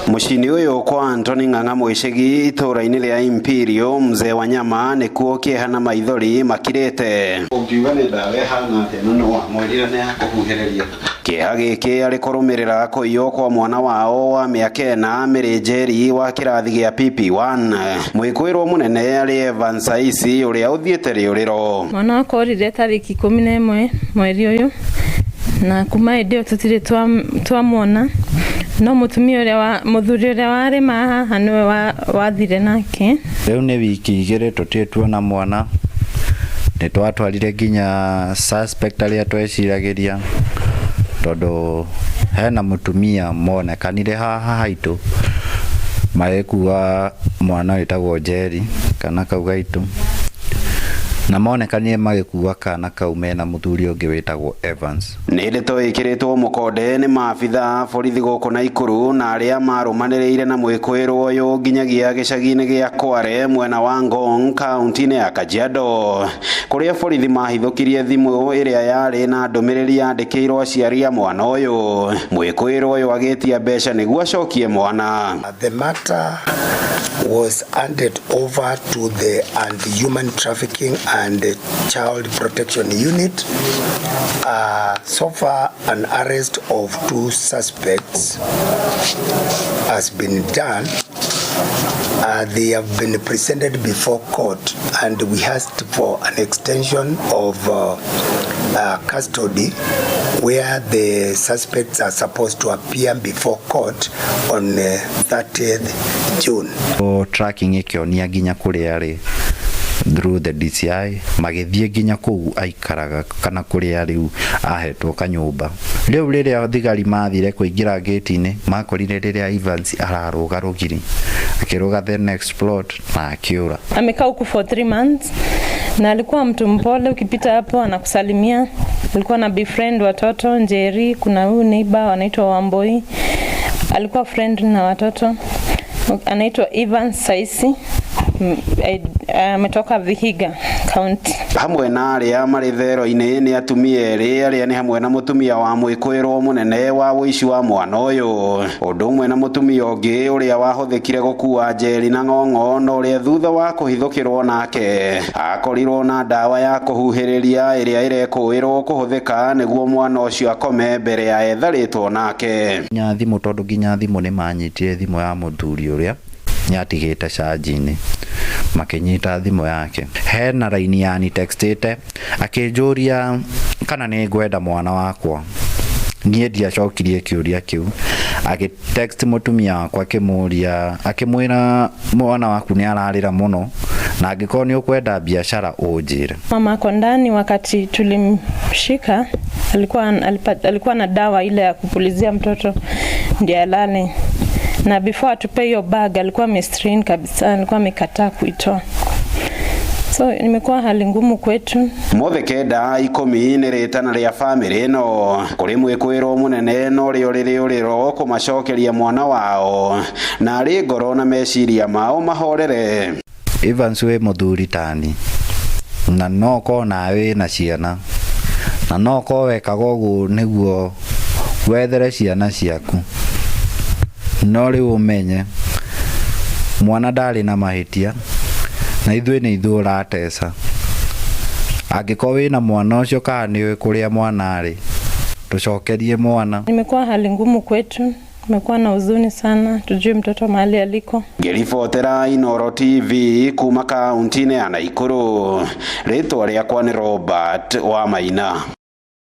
Mushini uyu kwa Anthony Ng'ang'a Mwicigi itura-ini ria Imperial mzee wa nyama nikuo kiehana maithori makirite. Ungiuga ni ndawa hana atia no wamwirire ni akuhuhiriria. Kieha giki ari kurumirira kuiyo kwa mwana wao wa miaka 4 Mary wa kirathi gia PP1. Mwikwirwo munene ari Evans Saisi uria uthiete riuriro. Mwana wako rire tariki 11 mweri uyu na kuma ndio tutire twamwona no mutumia uria wa muthuri uria wari maha niwe wathire nake. Riu ni wiki igire tutituona mwana ni twatwarire ginya suspect aria tweciragiria tondu hena mutumia monekanire haha haitu magikuwa mwana witagwo Jerry kana kaugaitu na monekanire magikuwa kana kau mena muthuri ungi witagwo Evans. Ni ndeto ikiritwo mukonde ni maabitha borithi guku Naikuru na aria marumaniriire na mwikwirwo uyu nginyagia gicagi-ini gia Kware mwena wa Ngong kaunti-ini ya Kajiado kuria borithi mahithukirie thimu iria yari na ndumiriri yandikirwo aciari a mwana uyu. Mwikwirwo uyu agitia mbeca niguo acokie mwana. The matter was handed over to the Anti-Human Trafficking and Child Protection Unit. So far, an arrest of 2 suspects has been done. They have been presented before court, and we asked for an extension of custody where the suspects are supposed to appear before court on 30th June. Tracking ikionia ginya kuria ri through the DCI magithie ginya kuu aikaraga kana kuria riu ahetwo kanyumba. Riu riria thigari mathire kuingira gate-ini makorire riria Evans araruga rugiri akiruga the next plot na akiura. Amekaa huku for 3 months na alikuwa mtu mpole, ukipita hapo anakusalimia. Alikuwa na befriend watoto Njeri, kuna huyu neighbor anaitwa Wamboi alikuwa friend na watoto, anaitwa Evans Saisi, ametoka Vihiga County. Hamwe na aria mari thero-ini ni atumia eri aria ni hamwe na mutumia wa mwikwirwo munene wa wici wa mwana uyu, undu umwe na mutumia ungi uria wahuthikire gukua Njeri na Ng'ong'o no uria thutha wa kuhithukirwo nake akorirwo na dawa ya kuhuhiriria iria irekuirwo kuhuthika niguo mwana ucio akome mbere ya etharitwo nake. Thimu tondu ginya thimu ni manyitire thimu ya muthuri uria nyatigite charge-ini makinyita thimu yake. Hena raini yani textite akinjuria kana ni ngwenda mwana wakwa. Nie ndiacokirie kiuria kiu agitext mutumia wakwa akimwira mwana waku ni ararira muno na angiko ni ukwenda biashara ujire. Mama ako ndani wakati tulimshika alikuwa na dawa ile ya kupulizia mtoto ndiye alale, na before atupe hiyo bag alikuwa amestrain kabisa, alikuwa amekataa kuitoa. So nimekuwa hali ngumu kwetu. Muthekenda 10 ni ritana ria family no kuri mwikwirwo munene no riuriro kumacokeria mwana wao na ari ngoro na meciria mao mahorere. Evans we muthuri tani na noko nawe na ciana na noko wekaga uguo niguo wethere ciana ciaku no ri umenye mwana ndari na mahitia na ithwe ni ithu ratesa. Angiko wina mwana ucio kana ni kuria mwana ari tucokerie mwana. Nimekuwa hali ngumu kwetu, nimekuwa na huzuni sana, tujue mtoto mahali aliko. Ngiribotera Inooro TV kuma kaunti-ini ya Naikuru. Ritwa riakwa ni Robert Wamaina.